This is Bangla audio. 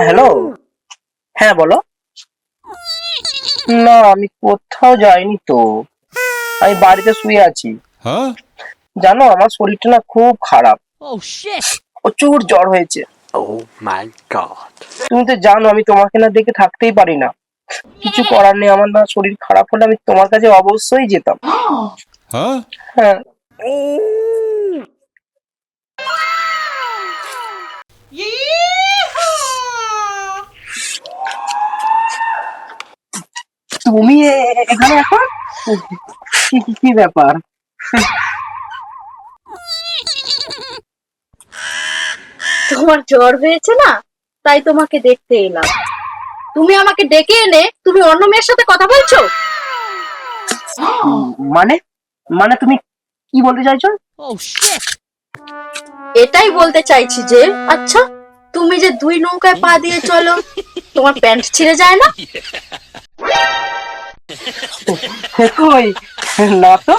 হ্যালো। হ্যাঁ, বলো। না, আমি কোথাও যাইনি তো। আমি বাড়িতে শুয়ে আছি। জানো, আমার শরীরটা না খুব খারাপ। প্রচুর জ্বর হয়েছে। Oh my god. তুমি তো জানো আমি তোমাকে না দেখে থাকতেই পারি না। কিছু করার নেই, আমার না শরীর খারাপ হলে আমি তোমার কাছে অবশ্যই যেতাম। হ্যাঁ। তুমি এখানে এখন কি ব্যাপার? তোমার জ্বর হয়েছে না, তাই তোমাকে দেখতে এলাম। তুমি আমাকে ডেকে এনে তুমি অন্য মেয়ের সাথে কথা বলছো? মানে মানে তুমি কি বলতে চাইছো? এটাই বলতে চাইছি যে, আচ্ছা, তুমি যে দুই নৌকায় পা দিয়ে চলো, তোমার প্যান্ট ছিঁড়ে যায় না? কই, না তো।